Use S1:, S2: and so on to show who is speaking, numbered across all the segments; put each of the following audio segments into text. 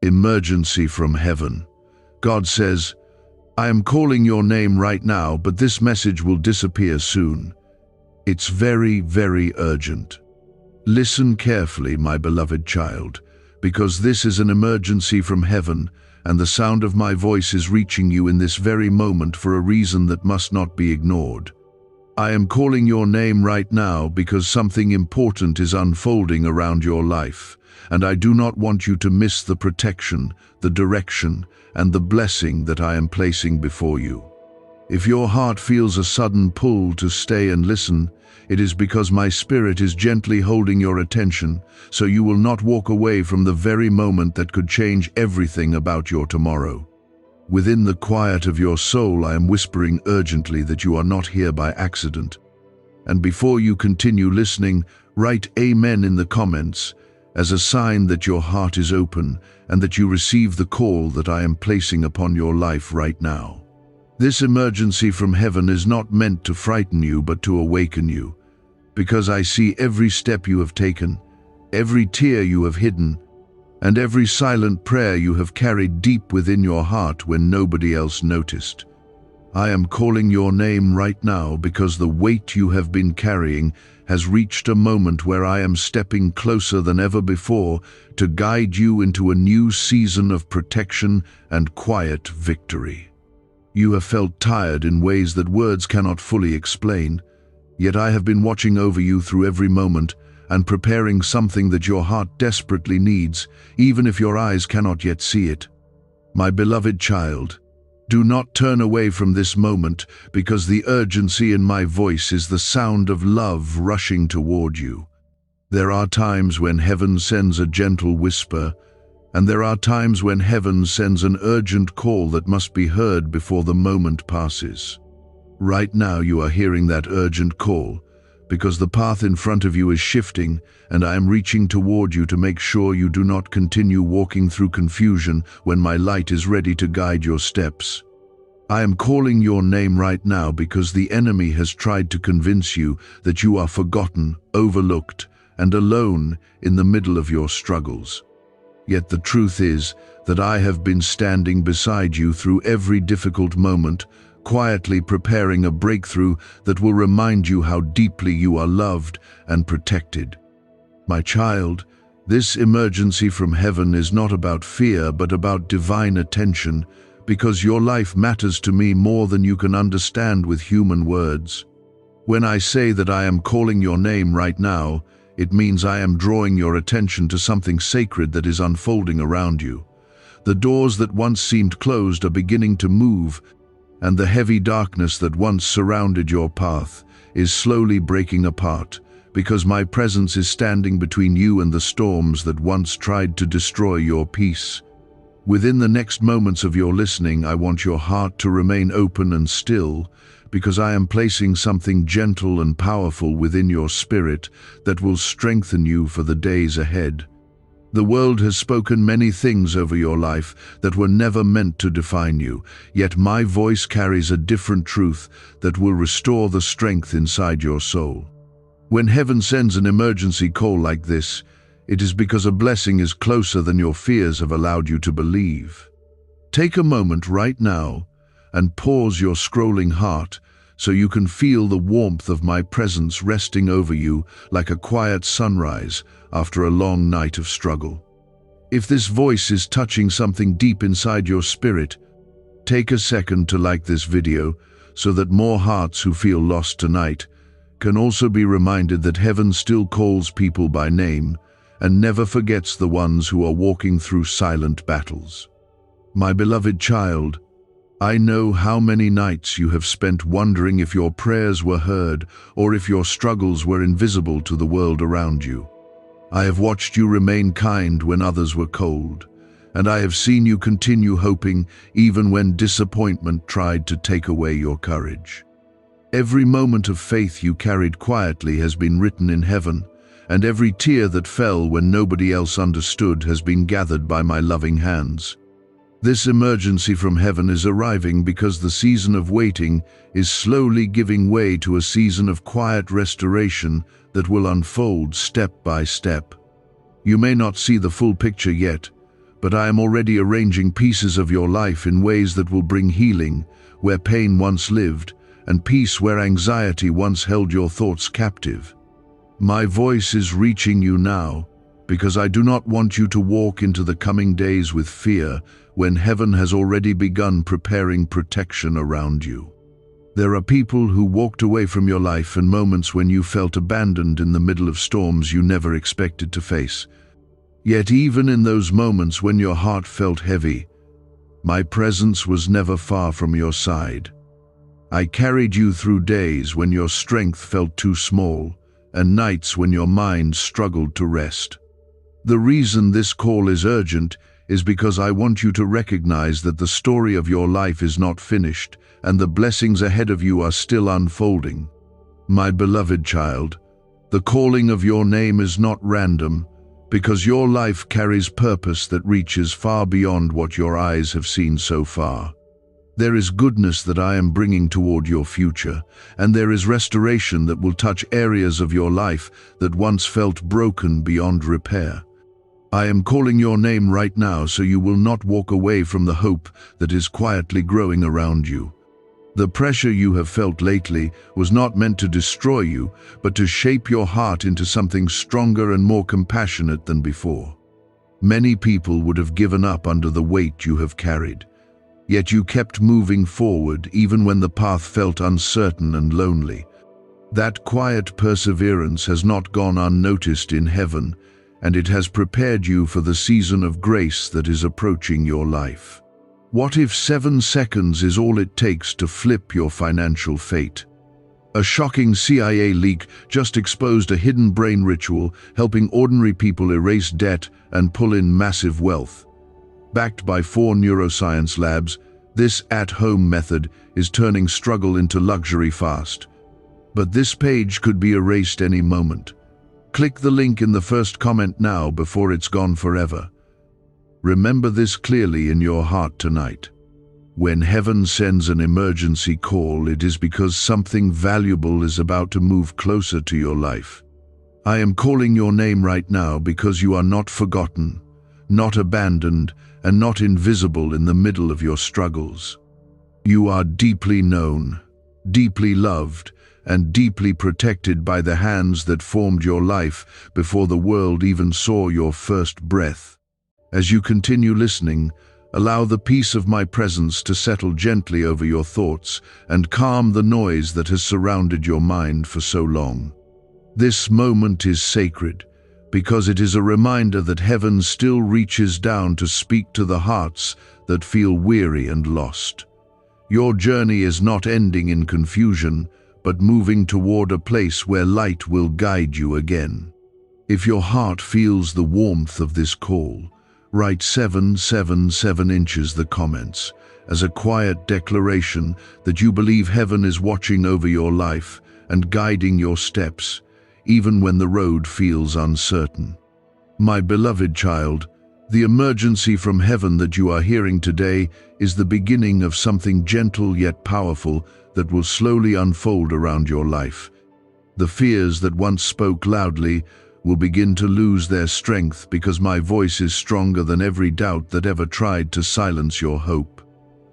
S1: Emergency from heaven. God says, I am calling your name right now, but this message will disappear soon. It's very, very urgent. Listen carefully, my beloved child, because this is an emergency from heaven, and the sound of my voice is reaching you in this very moment for a reason that must not be ignored. I am calling your name right now because something important is unfolding around your life, and I do not want you to miss the protection, the direction, and the blessing that I am placing before you. If your heart feels a sudden pull to stay and listen, it is because my spirit is gently holding your attention, so you will not walk away from the very moment that could change everything about your tomorrow. Within the quiet of your soul, I am whispering urgently that you are not here by accident. And before you continue listening, write Amen in the comments, as a sign that your heart is open and that you receive the call that I am placing upon your life right now. This emergency from heaven is not meant to frighten you, but to awaken you, because I see every step you have taken, every tear you have hidden, and every silent prayer you have carried deep within your heart when nobody else noticed. I am calling your name right now because the weight you have been carrying has reached a moment where I am stepping closer than ever before to guide you into a new season of protection and quiet victory. You have felt tired in ways that words cannot fully explain, yet I have been watching over you through every moment and preparing something that your heart desperately needs, even if your eyes cannot yet see it. My beloved child, do not turn away from this moment, because the urgency in my voice is the sound of love rushing toward you. There are times when heaven sends a gentle whisper, and there are times when heaven sends an urgent call that must be heard before the moment passes. Right now you are hearing that urgent call, because the path in front of you is shifting, and I am reaching toward you to make sure you do not continue walking through confusion when my light is ready to guide your steps. I am calling your name right now because the enemy has tried to convince you that you are forgotten, overlooked, and alone in the middle of your struggles. Yet the truth is that I have been standing beside you through every difficult moment, quietly preparing a breakthrough that will remind you how deeply you are loved and protected. My child, this emergency from heaven is not about fear, but about divine attention, because your life matters to me more than you can understand with human words. When I say that I am calling your name right now, it means I am drawing your attention to something sacred that is unfolding around you. The doors that once seemed closed are beginning to move, and the heavy darkness that once surrounded your path is slowly breaking apart, because my presence is standing between you and the storms that once tried to destroy your peace. Within the next moments of your listening, I want your heart to remain open and still, because I am placing something gentle and powerful within your spirit that will strengthen you for the days ahead. The world has spoken many things over your life that were never meant to define you, yet my voice carries a different truth that will restore the strength inside your soul. When heaven sends an emergency call like this, it is because a blessing is closer than your fears have allowed you to believe. Take a moment right now and pause your scrolling heart so you can feel the warmth of my presence resting over you like a quiet sunrise after a long night of struggle. If this voice is touching something deep inside your spirit, take a second to like this video so that more hearts who feel lost tonight can also be reminded that heaven still calls people by name and never forgets the ones who are walking through silent battles. My beloved child, I know how many nights you have spent wondering if your prayers were heard or if your struggles were invisible to the world around you. I have watched you remain kind when others were cold, and I have seen you continue hoping even when disappointment tried to take away your courage. Every moment of faith you carried quietly has been written in heaven, and every tear that fell when nobody else understood has been gathered by my loving hands. This emergency from heaven is arriving because the season of waiting is slowly giving way to a season of quiet restoration that will unfold step by step. You may not see the full picture yet, but I am already arranging pieces of your life in ways that will bring healing where pain once lived, and peace where anxiety once held your thoughts captive. My voice is reaching you now, because I do not want you to walk into the coming days with fear when heaven has already begun preparing protection around you. There are people who walked away from your life in moments when you felt abandoned in the middle of storms you never expected to face. Yet even in those moments when your heart felt heavy, my presence was never far from your side. I carried you through days when your strength felt too small, and nights when your mind struggled to rest. The reason this call is urgent is because I want you to recognize that the story of your life is not finished, and the blessings ahead of you are still unfolding. My beloved child, the calling of your name is not random, because your life carries purpose that reaches far beyond what your eyes have seen so far. There is goodness that I am bringing toward your future, and there is restoration that will touch areas of your life that once felt broken beyond repair. I am calling your name right now so you will not walk away from the hope that is quietly growing around you. The pressure you have felt lately was not meant to destroy you, but to shape your heart into something stronger and more compassionate than before. Many people would have given up under the weight you have carried, yet you kept moving forward even when the path felt uncertain and lonely. That quiet perseverance has not gone unnoticed in heaven, and it has prepared you for the season of grace that is approaching your life. What if 7 seconds is all it takes to flip your financial fate? A shocking CIA leak just exposed a hidden brain ritual helping ordinary people erase debt and pull in massive wealth. Backed by 4 neuroscience labs, this at-home method is turning struggle into luxury fast. But this page could be erased any moment. Click the link in the first comment now before it's gone forever. Remember this clearly in your heart tonight. When heaven sends an emergency call, it is because something valuable is about to move closer to your life. I am calling your name right now because you are not forgotten, not abandoned, and not invisible in the middle of your struggles. You are deeply known, deeply loved, and deeply protected by the hands that formed your life before the world even saw your first breath. As you continue listening, allow the peace of my presence to settle gently over your thoughts and calm the noise that has surrounded your mind for so long. This moment is sacred because it is a reminder that heaven still reaches down to speak to the hearts that feel weary and lost. Your journey is not ending in confusion, but moving toward a place where light will guide you again. If your heart feels the warmth of this call, write 777 inches the comments as a quiet declaration that you believe heaven is watching over your life and guiding your steps, even when the road feels uncertain. My beloved child, the emergency from heaven that you are hearing today is the beginning of something gentle yet powerful that will slowly unfold around your life. The fears that once spoke loudly will begin to lose their strength because my voice is stronger than every doubt that ever tried to silence your hope.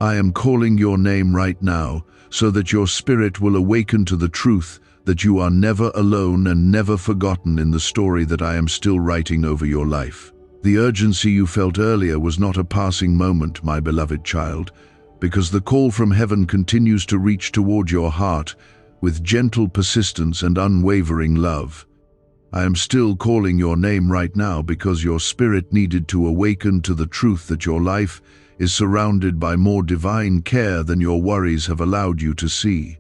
S1: I am calling your name right now so that your spirit will awaken to the truth that you are never alone and never forgotten in the story that I am still writing over your life. The urgency you felt earlier was not a passing moment, my beloved child, because the call from heaven continues to reach toward your heart with gentle persistence and unwavering love. I am still calling your name right now because your spirit needed to awaken to the truth that your life is surrounded by more divine care than your worries have allowed you to see.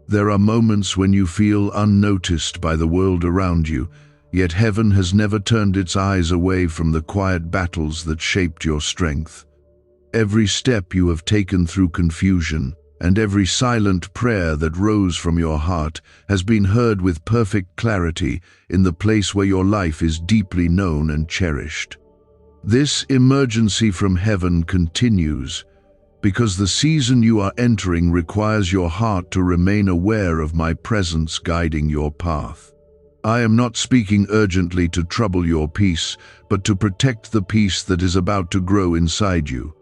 S1: There are moments when you feel unnoticed by the world around you, yet heaven has never turned its eyes away from the quiet battles that shaped your strength. Every step you have taken through confusion, and every silent prayer that rose from your heart has been heard with perfect clarity in the place where your life is deeply known and cherished. This emergency from heaven continues because the season you are entering requires your heart to remain aware of my presence guiding your path. I am not speaking urgently to trouble your peace, but to protect the peace that is about to grow inside you.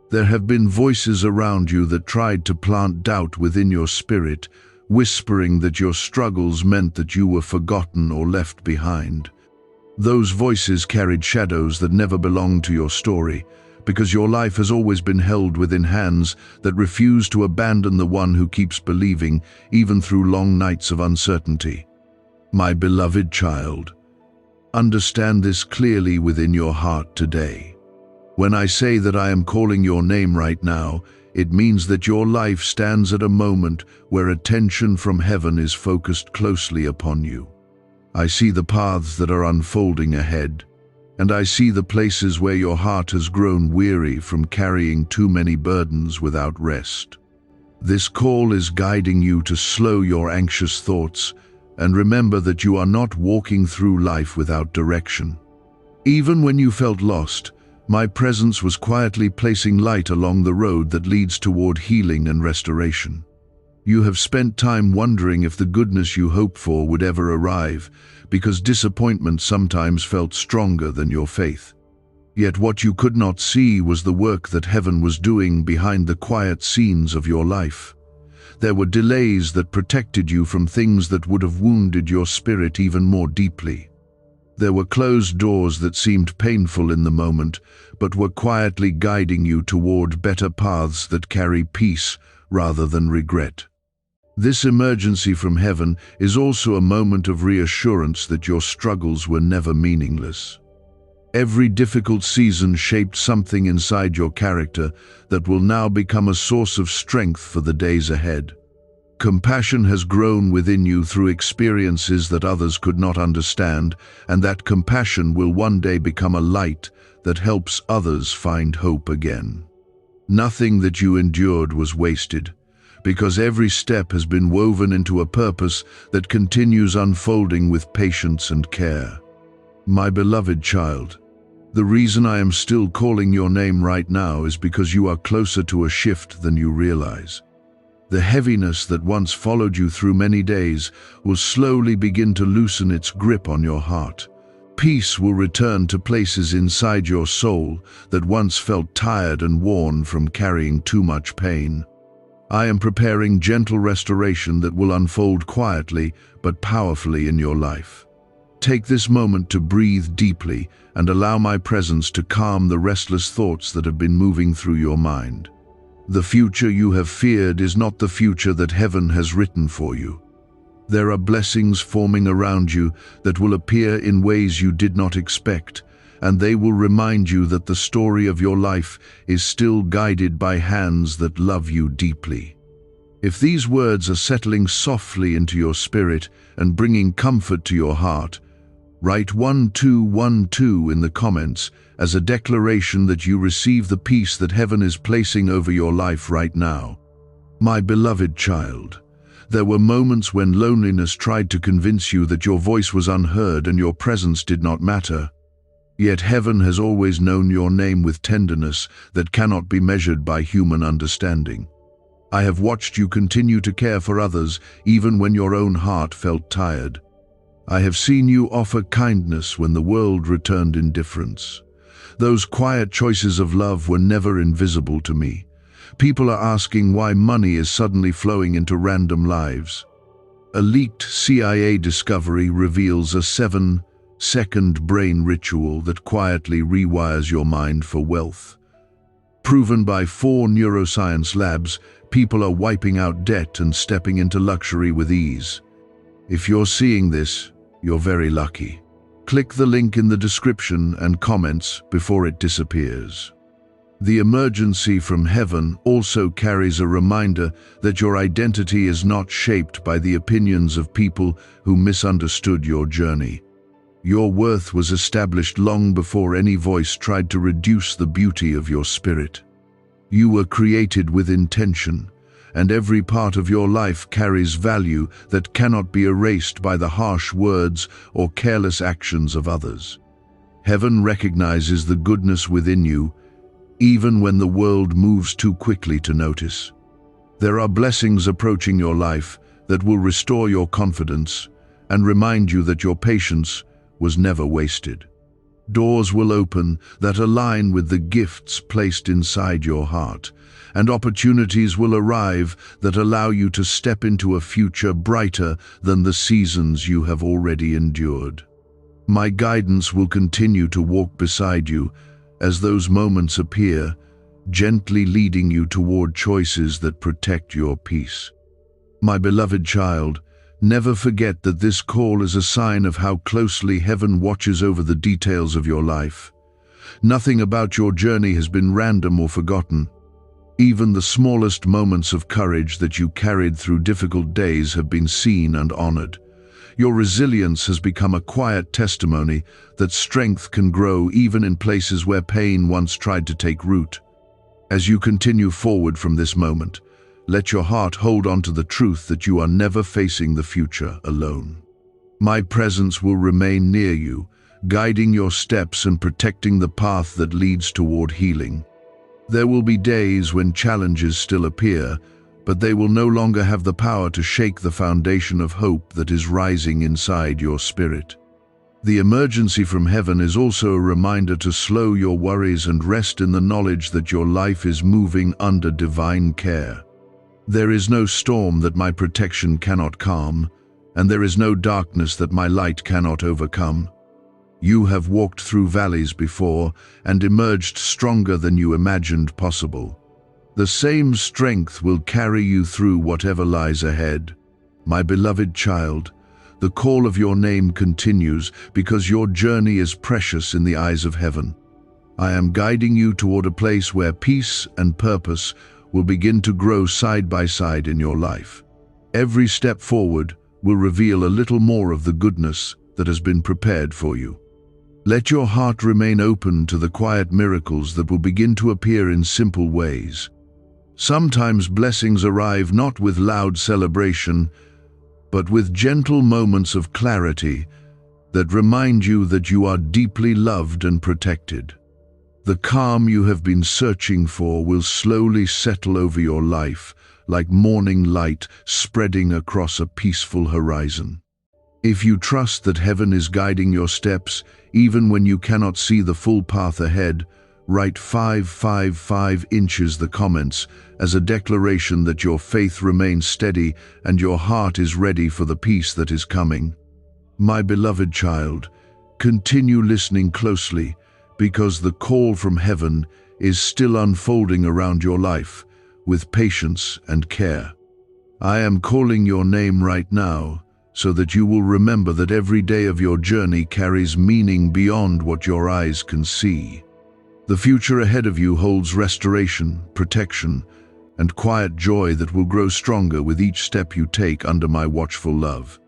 S1: There have been voices around you that tried to plant doubt within your spirit, whispering that your struggles meant that you were forgotten or left behind. Those voices carried shadows that never belonged to your story, because your life has always been held within hands that refuse to abandon the one who keeps believing, even through long nights of uncertainty. My beloved child, understand this clearly within your heart today. When I say that I am calling your name right now, it means that your life stands at a moment where attention from heaven is focused closely upon you. I see the paths that are unfolding ahead, and I see the places where your heart has grown weary from carrying too many burdens without rest. This call is guiding you to slow your anxious thoughts and remember that you are not walking through life without direction. Even when you felt lost, my presence was quietly placing light along the road that leads toward healing and restoration. You have spent time wondering if the goodness you hoped for would ever arrive, because disappointment sometimes felt stronger than your faith. Yet what you could not see was the work that heaven was doing behind the quiet scenes of your life. There were delays that protected you from things that would have wounded your spirit even more deeply. There were closed doors that seemed painful in the moment, but were quietly guiding you toward better paths that carry peace rather than regret. This emergency from heaven is also a moment of reassurance that your struggles were never meaningless. Every difficult season shaped something inside your character that will now become a source of strength for the days ahead. Compassion has grown within you through experiences that others could not understand, and that compassion will one day become a light that helps others find hope again. Nothing that you endured was wasted, because every step has been woven into a purpose that continues unfolding with patience and care. My beloved child, the reason I am still calling your name right now is because you are closer to a shift than you realize. The heaviness that once followed you through many days will slowly begin to loosen its grip on your heart. Peace will return to places inside your soul that once felt tired and worn from carrying too much pain. I am preparing gentle restoration that will unfold quietly but powerfully in your life. Take this moment to breathe deeply and allow my presence to calm the restless thoughts that have been moving through your mind. The future you have feared is not the future that heaven has written for you. There are blessings forming around you that will appear in ways you did not expect, and they will remind you that the story of your life is still guided by hands that love you deeply. If these words are settling softly into your spirit and bringing comfort to your heart, write 1212 in the comments as a declaration that you receive the peace that heaven is placing over your life right now. My beloved child, there were moments when loneliness tried to convince you that your voice was unheard and your presence did not matter. Yet heaven has always known your name with tenderness that cannot be measured by human understanding. I have watched you continue to care for others even when your own heart felt tired. I have seen you offer kindness when the world returned indifference. Those quiet choices of love were never invisible to me. People are asking why money is suddenly flowing into random lives. A leaked CIA discovery reveals a 7-second brain ritual that quietly rewires your mind for wealth. Proven by 4 neuroscience labs, people are wiping out debt and stepping into luxury with ease. If you're seeing this, you're very lucky. Click the link in the description and comments before it disappears. The emergency from heaven also carries a reminder that your identity is not shaped by the opinions of people who misunderstood your journey. Your worth was established long before any voice tried to reduce the beauty of your spirit. You were created with intention, and every part of your life carries value that cannot be erased by the harsh words or careless actions of others. Heaven recognizes the goodness within you, even when the world moves too quickly to notice. There are blessings approaching your life that will restore your confidence and remind you that your patience was never wasted. Doors will open that align with the gifts placed inside your heart, and opportunities will arrive that allow you to step into a future brighter than the seasons you have already endured. My guidance will continue to walk beside you as those moments appear, gently leading you toward choices that protect your peace. My beloved child, never forget that this call is a sign of how closely heaven watches over the details of your life. Nothing about your journey has been random or forgotten. Even the smallest moments of courage that you carried through difficult days have been seen and honored. Your resilience has become a quiet testimony that strength can grow even in places where pain once tried to take root. As you continue forward from this moment, let your heart hold on to the truth that you are never facing the future alone. My presence will remain near you, guiding your steps and protecting the path that leads toward healing. There will be days when challenges still appear, but they will no longer have the power to shake the foundation of hope that is rising inside your spirit. The emergency from heaven is also a reminder to slow your worries and rest in the knowledge that your life is moving under divine care. There is no storm that my protection cannot calm, and there is no darkness that my light cannot overcome. You have walked through valleys before and emerged stronger than you imagined possible. The same strength will carry you through whatever lies ahead. My beloved child, the call of your name continues because your journey is precious in the eyes of heaven. I am guiding you toward a place where peace and purpose will begin to grow side by side in your life. Every step forward will reveal a little more of the goodness that has been prepared for you. Let your heart remain open to the quiet miracles that will begin to appear in simple ways. Sometimes blessings arrive not with loud celebration, but with gentle moments of clarity that remind you that you are deeply loved and protected. The calm you have been searching for will slowly settle over your life, like morning light spreading across a peaceful horizon. If you trust that heaven is guiding your steps, even when you cannot see the full path ahead, write 555 inches the comments as a declaration that your faith remains steady and your heart is ready for the peace that is coming. My beloved child, continue listening closely, because the call from heaven is still unfolding around your life with patience and care. I am calling your name right now so that you will remember that every day of your journey carries meaning beyond what your eyes can see. The future ahead of you holds restoration, protection, and quiet joy that will grow stronger with each step you take under my watchful love.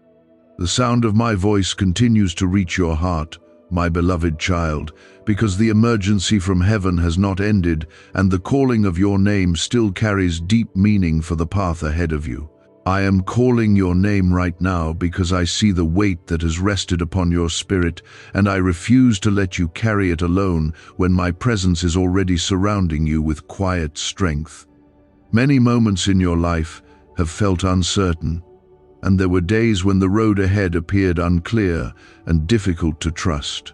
S1: The sound of my voice continues to reach your heart, my beloved child, because the emergency from heaven has not ended and the calling of your name still carries deep meaning for the path ahead of you. I am calling your name right now because I see the weight that has rested upon your spirit, and I refuse to let you carry it alone when my presence is already surrounding you with quiet strength. Many moments in your life have felt uncertain, and there were days when the road ahead appeared unclear and difficult to trust.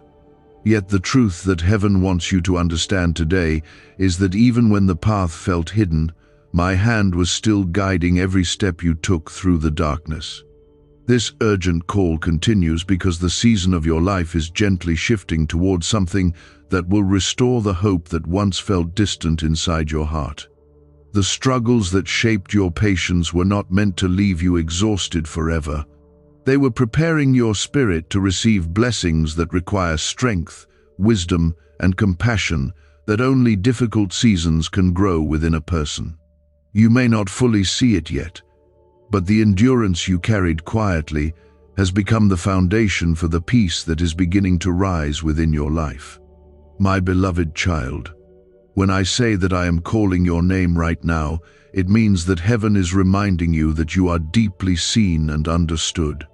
S1: Yet the truth that heaven wants you to understand today is that even when the path felt hidden, my hand was still guiding every step you took through the darkness. This urgent call continues because the season of your life is gently shifting towards something that will restore the hope that once felt distant inside your heart. The struggles that shaped your patience were not meant to leave you exhausted forever. They were preparing your spirit to receive blessings that require strength, wisdom, and compassion that only difficult seasons can grow within a person. You may not fully see it yet, but the endurance you carried quietly has become the foundation for the peace that is beginning to rise within your life. My beloved child, when I say that I am calling your name right now, it means that heaven is reminding you that you are deeply seen and understood.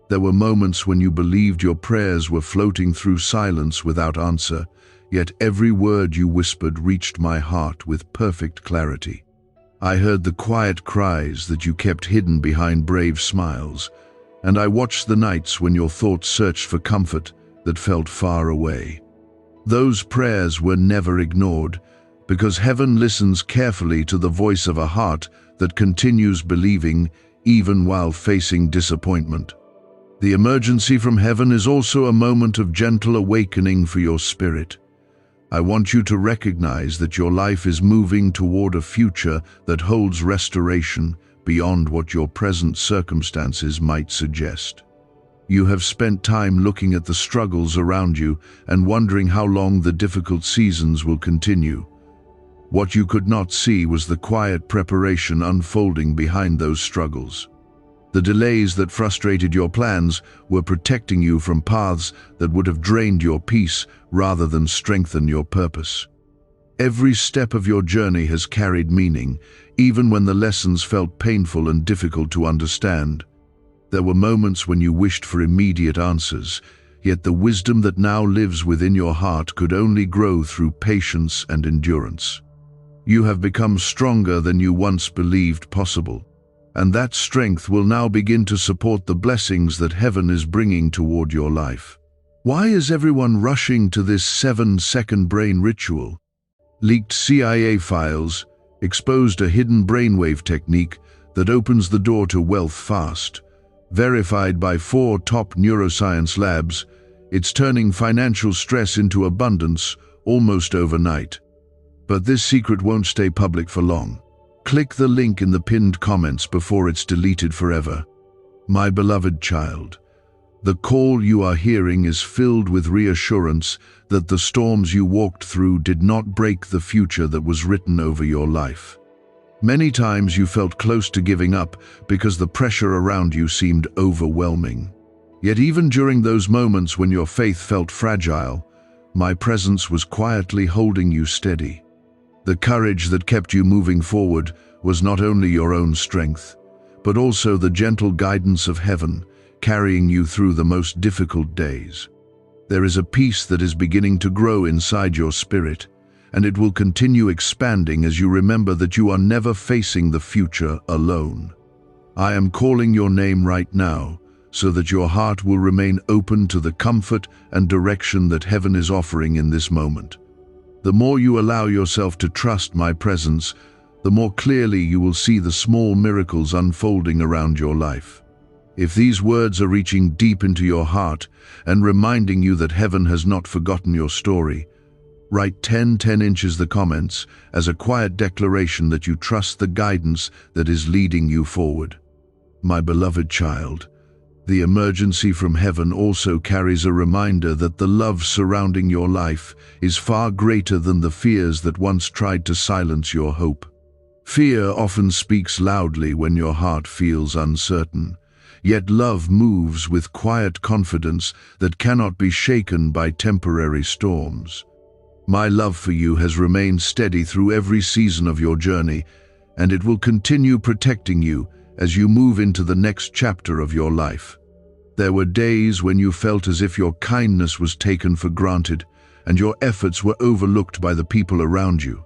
S1: There were moments when you believed your prayers were floating through silence without answer, yet every word you whispered reached my heart with perfect clarity. I heard the quiet cries that you kept hidden behind brave smiles, And I watched the nights when your thoughts searched for comfort that felt far away. Those prayers were never ignored, because heaven listens carefully to the voice of a heart that continues believing even while facing disappointment. The emergency from heaven is also a moment of gentle awakening for your spirit. I want you to recognize that your life is moving toward a future that holds restoration beyond what your present circumstances might suggest. You have spent time looking at the struggles around you and wondering how long the difficult seasons will continue. What you could not see was the quiet preparation unfolding behind those struggles. The delays that frustrated your plans were protecting you from paths that would have drained your peace rather than strengthen your purpose. Every step of your journey has carried meaning, even when the lessons felt painful and difficult to understand. There were moments when you wished for immediate answers, yet the wisdom that now lives within your heart could only grow through patience and endurance. You have become stronger than you once believed possible, and that strength will now begin to support the blessings that heaven is bringing toward your life. Why is everyone rushing to this 7-second brain ritual? Leaked CIA files exposed a hidden brainwave technique that opens the door to wealth fast. Verified by 4 top neuroscience labs, it's turning financial stress into abundance almost overnight. But this secret won't stay public for long. Click the link in the pinned comments before it's deleted forever. My beloved child, the call you are hearing is filled with reassurance that the storms you walked through did not break the future that was written over your life. Many times you felt close to giving up because the pressure around you seemed overwhelming. Yet even during those moments when your faith felt fragile, my presence was quietly holding you steady. The courage that kept you moving forward was not only your own strength, but also the gentle guidance of heaven, carrying you through the most difficult days. There is a peace that is beginning to grow inside your spirit, and it will continue expanding as you remember that you are never facing the future alone. I am calling your name right now, so that your heart will remain open to the comfort and direction that heaven is offering in this moment. The more you allow yourself to trust my presence, the more clearly you will see the small miracles unfolding around your life. If these words are reaching deep into your heart and reminding you that heaven has not forgotten your story, write 10 inches the comments as a quiet declaration that you trust the guidance that is leading you forward. My beloved child, the emergency from heaven also carries a reminder that the love surrounding your life is far greater than the fears that once tried to silence your hope. Fear often speaks loudly when your heart feels uncertain, yet love moves with quiet confidence that cannot be shaken by temporary storms. My love for you has remained steady through every season of your journey, and it will continue protecting you as you move into the next chapter of your life. There were days when you felt as if your kindness was taken for granted and your efforts were overlooked by the people around you.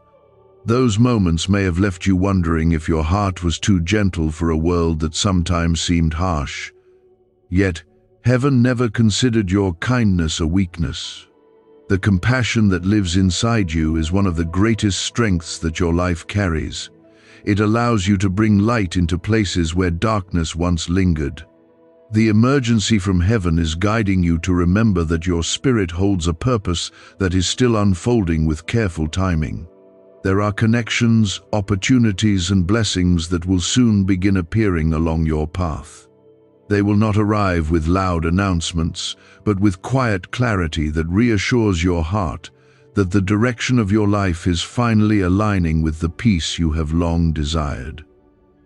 S1: Those moments may have left you wondering if your heart was too gentle for a world that sometimes seemed harsh. Yet, heaven never considered your kindness a weakness. The compassion that lives inside you is one of the greatest strengths that your life carries. It allows you to bring light into places where darkness once lingered. The emergency from heaven is guiding you to remember that your spirit holds a purpose that is still unfolding with careful timing. There are connections, opportunities, and blessings that will soon begin appearing along your path. They will not arrive with loud announcements, but with quiet clarity that reassures your heart that the direction of your life is finally aligning with the peace you have long desired.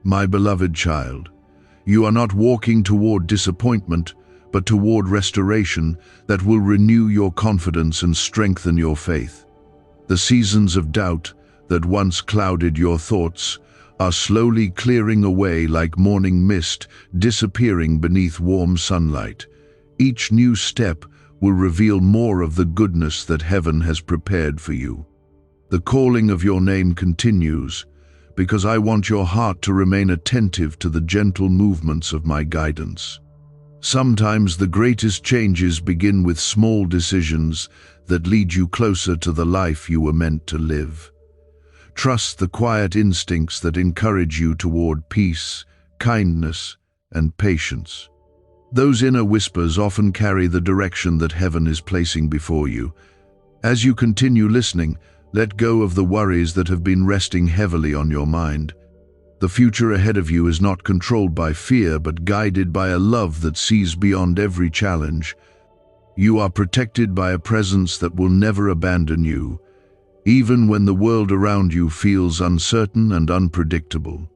S1: My beloved child, you are not walking toward disappointment, but toward restoration that will renew your confidence and strengthen your faith. The seasons of doubt that once clouded your thoughts are slowly clearing away like morning mist disappearing beneath warm sunlight. Each new step will reveal more of the goodness that heaven has prepared for you. The calling of your name continues, because I want your heart to remain attentive to the gentle movements of my guidance. Sometimes the greatest changes begin with small decisions that lead you closer to the life you were meant to live. Trust the quiet instincts that encourage you toward peace, kindness, and patience. Those inner whispers often carry the direction that heaven is placing before you. As you continue listening, let go of the worries that have been resting heavily on your mind. The future ahead of you is not controlled by fear, but guided by a love that sees beyond every challenge. You are protected by a presence that will never abandon you, even when the world around you feels uncertain and unpredictable.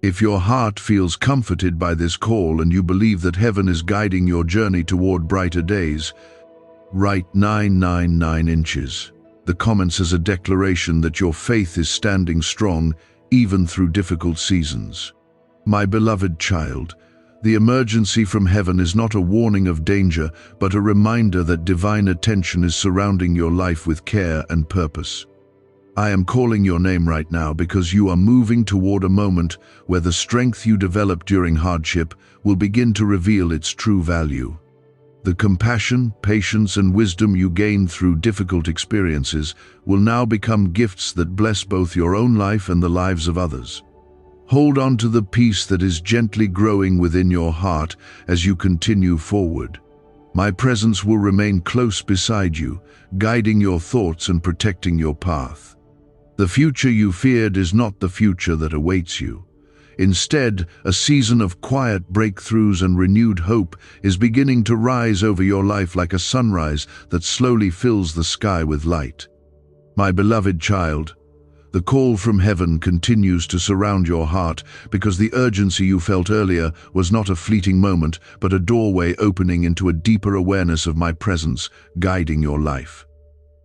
S1: If your heart feels comforted by this call and you believe that heaven is guiding your journey toward brighter days, write 999 inches. The comments as a declaration that your faith is standing strong even through difficult seasons. My beloved child, the emergency from heaven is not a warning of danger, but a reminder that divine attention is surrounding your life with care and purpose. I am calling your name right now because you are moving toward a moment where the strength you developed during hardship will begin to reveal its true value. The compassion, patience, and wisdom you gained through difficult experiences will now become gifts that bless both your own life and the lives of others. Hold on to the peace that is gently growing within your heart as you continue forward. My presence will remain close beside you, guiding your thoughts and protecting your path. The future you feared is not the future that awaits you. Instead, a season of quiet breakthroughs and renewed hope is beginning to rise over your life like a sunrise that slowly fills the sky with light. My beloved child, the call from heaven continues to surround your heart because the urgency you felt earlier was not a fleeting moment, but a doorway opening into a deeper awareness of my presence, guiding your life.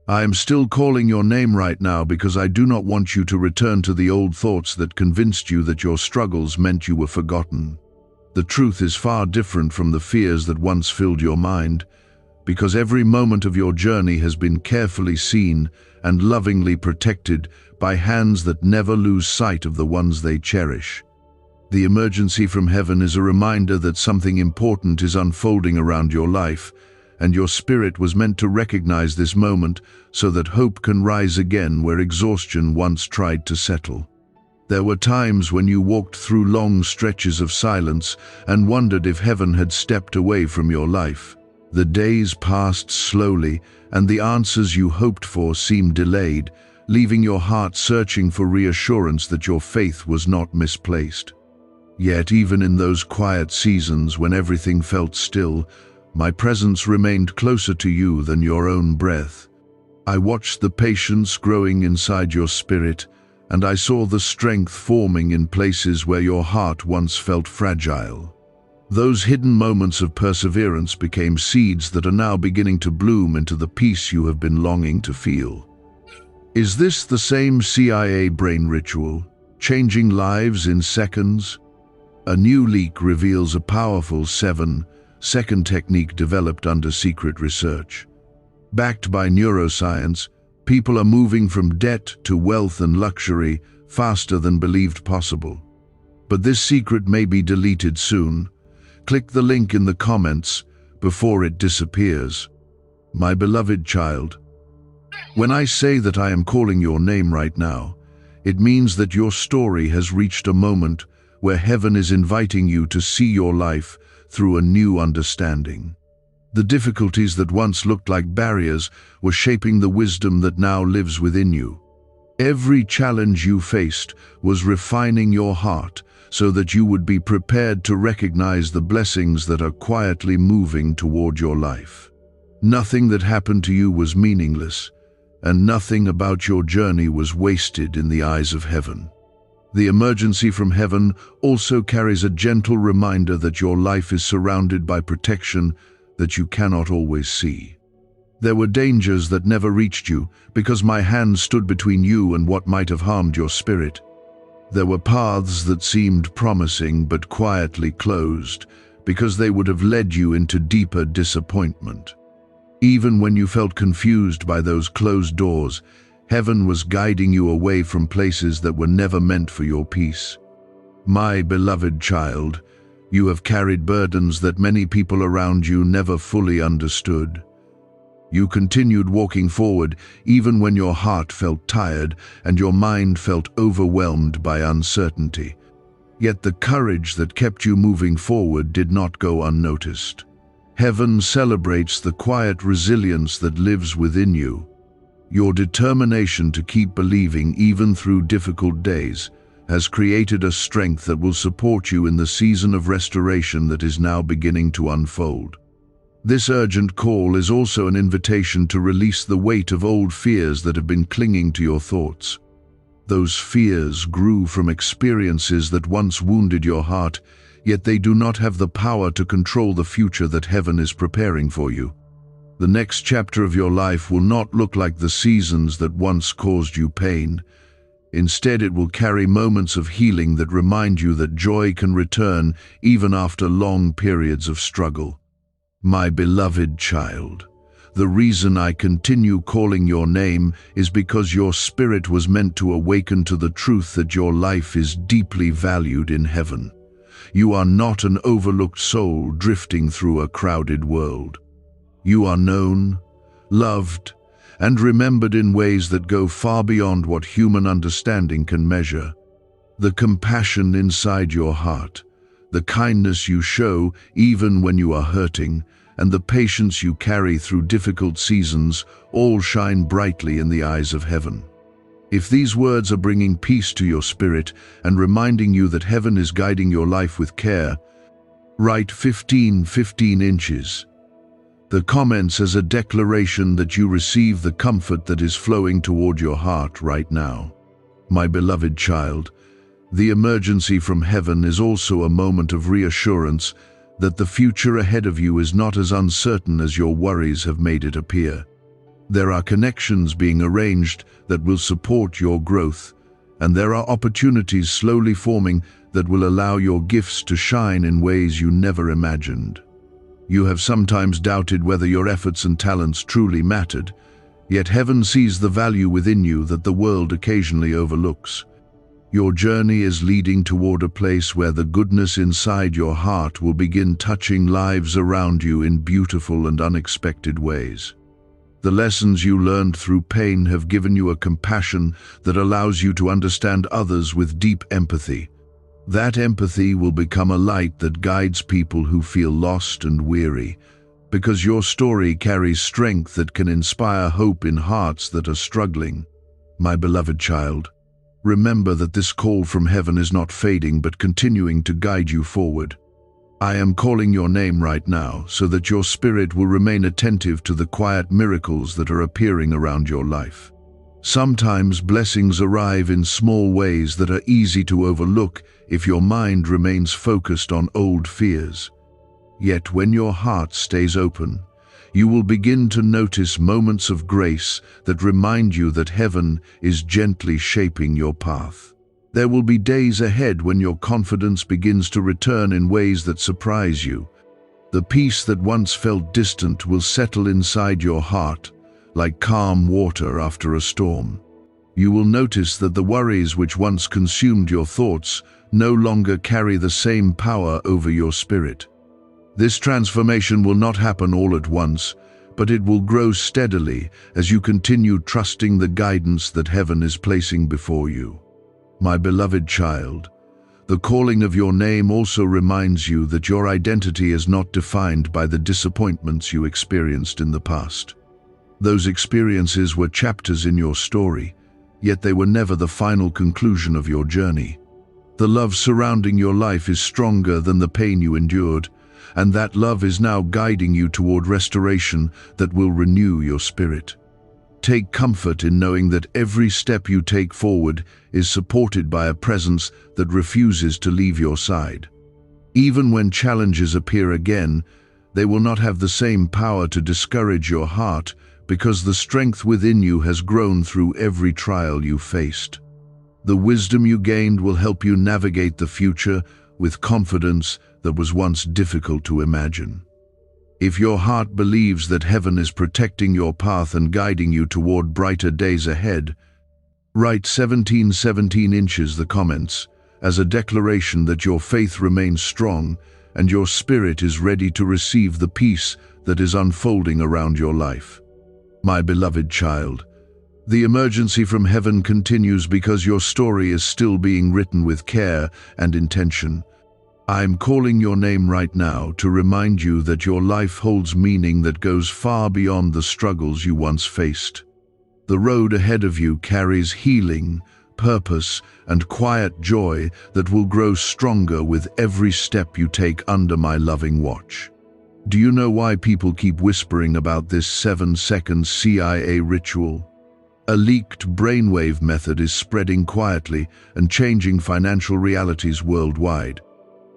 S1: I am still calling your name right now because I do not want you to return to the old thoughts that convinced you that your struggles meant you were forgotten. The truth is far different from the fears that once filled your mind, because every moment of your journey has been carefully seen and lovingly protected by hands that never lose sight of the ones they cherish. The emergency from heaven is a reminder that something important is unfolding around your life, and your spirit was meant to recognize this moment so that hope can rise again where exhaustion once tried to settle. There were times when you walked through long stretches of silence and wondered if heaven had stepped away from your life. The days passed slowly, and the answers you hoped for seemed delayed, leaving your heart searching for reassurance that your faith was not misplaced. Yet even in those quiet seasons when everything felt still, my presence remained closer to you than your own breath. I watched the patience growing inside your spirit, and I saw the strength forming in places where your heart once felt fragile. Those hidden moments of perseverance became seeds that are now beginning to bloom into the peace you have been longing to feel. Is this the same CIA brain ritual, changing lives in seconds? A new leak reveals a powerful 7-second technique developed under secret research. Backed by neuroscience, people are moving from debt to wealth and luxury faster than believed possible. But this secret may be deleted soon. Click the link in the comments before it disappears. My beloved child, when I say that I am calling your name right now, it means that your story has reached a moment where heaven is inviting you to see your life through a new understanding. The difficulties that once looked like barriers were shaping the wisdom that now lives within you. Every challenge you faced was refining your heart so that you would be prepared to recognize the blessings that are quietly moving toward your life. Nothing that happened to you was meaningless, and nothing about your journey was wasted in the eyes of heaven. The emergency from heaven also carries a gentle reminder that your life is surrounded by protection that you cannot always see. There were dangers that never reached you because my hand stood between you and what might have harmed your spirit. There were paths that seemed promising but quietly closed because they would have led you into deeper disappointment. Even when you felt confused by those closed doors, heaven was guiding you away from places that were never meant for your peace. My beloved child, You have carried burdens that many people around you never fully understood. You continued walking forward even when your heart felt tired and your mind felt overwhelmed by uncertainty. Yet the courage that kept you moving forward did not go unnoticed. Heaven celebrates the quiet resilience that lives within you. Your determination to keep believing even through difficult days has created a strength that will support you in the season of restoration that is now beginning to unfold. This urgent call is also an invitation to release the weight of old fears that have been clinging to your thoughts. Those fears grew from experiences that once wounded your heart, yet they do not have the power to control the future that heaven is preparing for you. The next chapter of your life will not look like the seasons that once caused you pain. Instead, it will carry moments of healing that remind you that joy can return even after long periods of struggle. My beloved child, the reason I continue calling your name is because your spirit was meant to awaken to the truth that your life is deeply valued in heaven. You are not an overlooked soul drifting through a crowded world. You are known, loved, and remembered in ways that go far beyond what human understanding can measure. The compassion inside your heart, the kindness you show even when you are hurting, and the patience you carry through difficult seasons all shine brightly in the eyes of heaven. If these words are bringing peace to your spirit and reminding you that heaven is guiding your life with care, write 15 inches. The comments as a declaration that you receive the comfort that is flowing toward your heart right now. My beloved child, the emergency from heaven is also a moment of reassurance that the future ahead of you is not as uncertain as your worries have made it appear. There are connections being arranged that will support your growth, and there are opportunities slowly forming that will allow your gifts to shine in ways you never imagined. You have sometimes doubted whether your efforts and talents truly mattered, yet heaven sees the value within you that the world occasionally overlooks. Your journey is leading toward a place where the goodness inside your heart will begin touching lives around you in beautiful and unexpected ways. The lessons you learned through pain have given you a compassion that allows you to understand others with deep empathy. That empathy will become a light that guides people who feel lost and weary, because your story carries strength that can inspire hope in hearts that are struggling. My beloved child, remember that this call from heaven is not fading but continuing to guide you forward. I am calling your name right now so that your spirit will remain attentive to the quiet miracles that are appearing around your life. Sometimes blessings arrive in small ways that are easy to overlook if your mind remains focused on old fears. Yet when your heart stays open, you will begin to notice moments of grace that remind you that heaven is gently shaping your path. There will be days ahead when your confidence begins to return in ways that surprise you. The peace that once felt distant will settle inside your heart, like calm water after a storm. You will notice that the worries which once consumed your thoughts no longer carry the same power over your spirit. This transformation will not happen all at once, but it will grow steadily as you continue trusting the guidance that heaven is placing before you. My beloved child, the calling of your name also reminds you that your identity is not defined by the disappointments you experienced in the past. Those experiences were chapters in your story, yet they were never the final conclusion of your journey. The love surrounding your life is stronger than the pain you endured, and that love is now guiding you toward restoration that will renew your spirit. Take comfort in knowing that every step you take forward is supported by a presence that refuses to leave your side. Even when challenges appear again, they will not have the same power to discourage your heart because the strength within you has grown through every trial you faced. The wisdom you gained will help you navigate the future with confidence that was once difficult to imagine. If your heart believes that heaven is protecting your path and guiding you toward brighter days ahead, write 17 inches the comments as a declaration that your faith remains strong and your spirit is ready to receive the peace that is unfolding around your life. My beloved child, the emergency from heaven continues because your story is still being written with care and intention. I'm calling your name right now to remind you that your life holds meaning that goes far beyond the struggles you once faced. The road ahead of you carries healing, purpose, and quiet joy that will grow stronger with every step you take under my loving watch. Do you know why people keep whispering about this 7-second CIA ritual? A leaked brainwave method is spreading quietly and changing financial realities worldwide.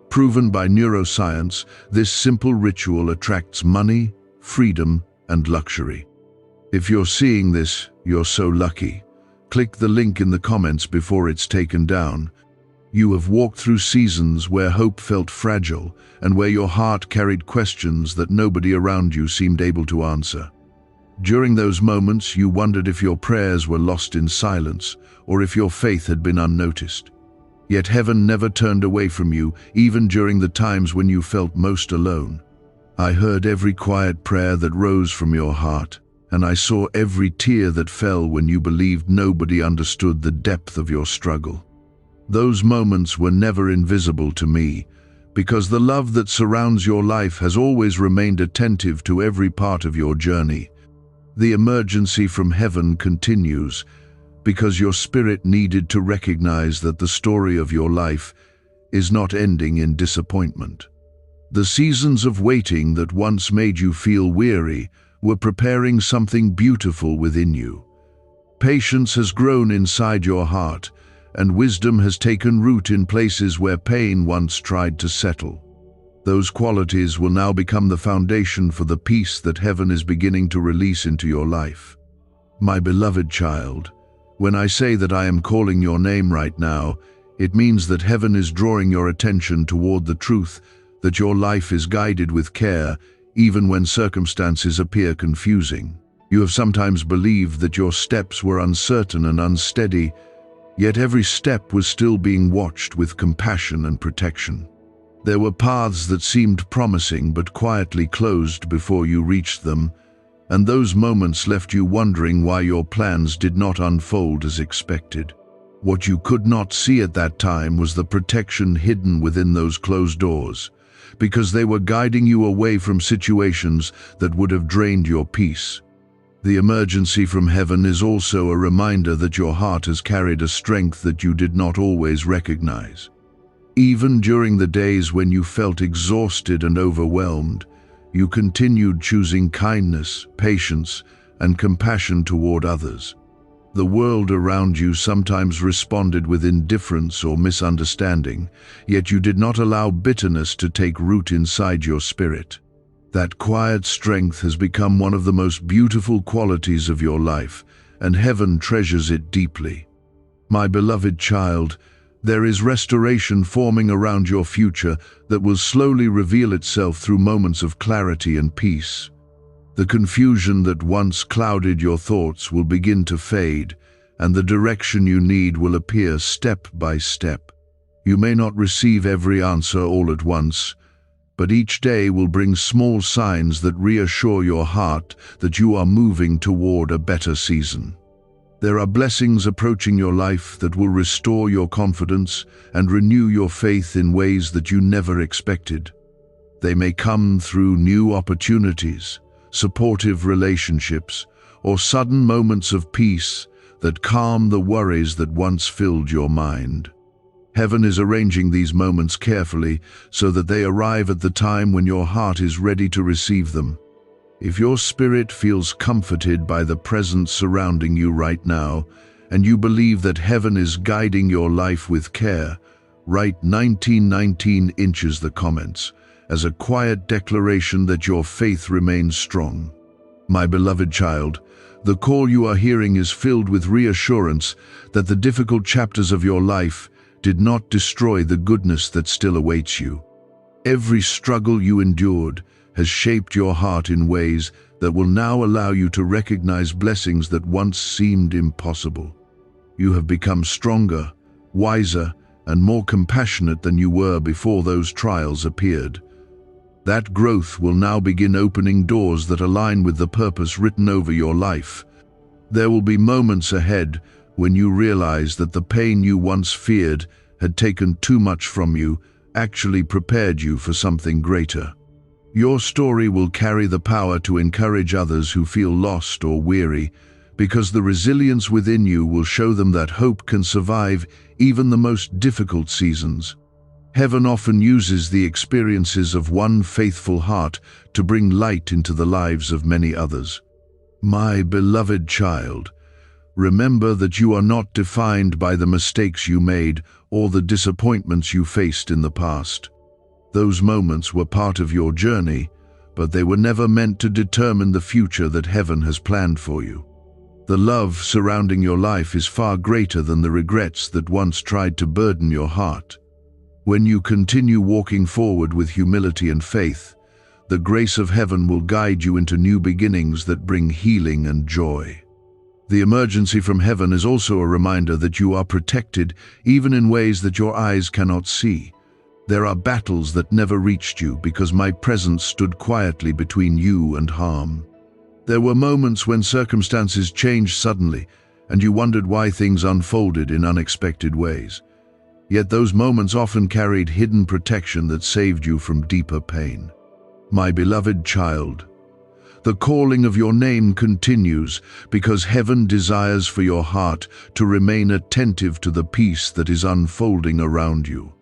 S1: Proven by neuroscience, this simple ritual attracts money, freedom, and luxury. If you're seeing this, you're so lucky. Click the link in the comments before it's taken down. You have walked through seasons where hope felt fragile and where your heart carried questions that nobody around you seemed able to answer. During those moments, you wondered if your prayers were lost in silence or if your faith had been unnoticed. Yet heaven never turned away from you, even during the times when you felt most alone. I heard every quiet prayer that rose from your heart, and I saw every tear that fell when you believed nobody understood the depth of your struggle. Those moments were never invisible to me, because the love that surrounds your life has always remained attentive to every part of your journey. The emergency from heaven continues because your spirit needed to recognize that the story of your life is not ending in disappointment. The seasons of waiting that once made you feel weary were preparing something beautiful within you. Patience has grown inside your heart, and wisdom has taken root in places where pain once tried to settle. Those qualities will now become the foundation for the peace that heaven is beginning to release into your life. My beloved child, when I say that I am calling your name right now, it means that heaven is drawing your attention toward the truth that your life is guided with care, even when circumstances appear confusing. You have sometimes believed that your steps were uncertain and unsteady, yet every step was still being watched with compassion and protection. There were paths that seemed promising but quietly closed before you reached them, and those moments left you wondering why your plans did not unfold as expected. What you could not see at that time was the protection hidden within those closed doors, because they were guiding you away from situations that would have drained your peace. The emergency from heaven is also a reminder that your heart has carried a strength that you did not always recognize. Even during the days when you felt exhausted and overwhelmed, you continued choosing kindness, patience, and compassion toward others. The world around you sometimes responded with indifference or misunderstanding, yet you did not allow bitterness to take root inside your spirit. That quiet strength has become one of the most beautiful qualities of your life, and heaven treasures it deeply. My beloved child, there is restoration forming around your future that will slowly reveal itself through moments of clarity and peace. The confusion that once clouded your thoughts will begin to fade, and the direction you need will appear step by step. You may not receive every answer all at once, but each day will bring small signs that reassure your heart that you are moving toward a better season. There are blessings approaching your life that will restore your confidence and renew your faith in ways that you never expected. They may come through new opportunities, supportive relationships, or sudden moments of peace that calm the worries that once filled your mind. Heaven is arranging these moments carefully so that they arrive at the time when your heart is ready to receive them. If your spirit feels comforted by the presence surrounding you right now, and you believe that heaven is guiding your life with care, write 1919 inches the comments as a quiet declaration that your faith remains strong. My beloved child, the call you are hearing is filled with reassurance that the difficult chapters of your life did not destroy the goodness that still awaits you. Every struggle you endured has shaped your heart in ways that will now allow you to recognize blessings that once seemed impossible. You have become stronger, wiser, and more compassionate than you were before those trials appeared. That growth will now begin opening doors that align with the purpose written over your life. There will be moments ahead when you realize that the pain you once feared had taken too much from you, actually prepared you for something greater. Your story will carry the power to encourage others who feel lost or weary, because the resilience within you will show them that hope can survive even the most difficult seasons. Heaven often uses the experiences of one faithful heart to bring light into the lives of many others. My beloved child, remember that you are not defined by the mistakes you made or the disappointments you faced in the past. Those moments were part of your journey, but they were never meant to determine the future that heaven has planned for you. The love surrounding your life is far greater than the regrets that once tried to burden your heart. When you continue walking forward with humility and faith, the grace of heaven will guide you into new beginnings that bring healing and joy. The emergency from heaven is also a reminder that you are protected even in ways that your eyes cannot see. There are battles that never reached you because my presence stood quietly between you and harm. There were moments when circumstances changed suddenly and you wondered why things unfolded in unexpected ways. Yet those moments often carried hidden protection that saved you from deeper pain. My beloved child, the calling of your name continues because heaven desires for your heart to remain attentive to the peace that is unfolding around you.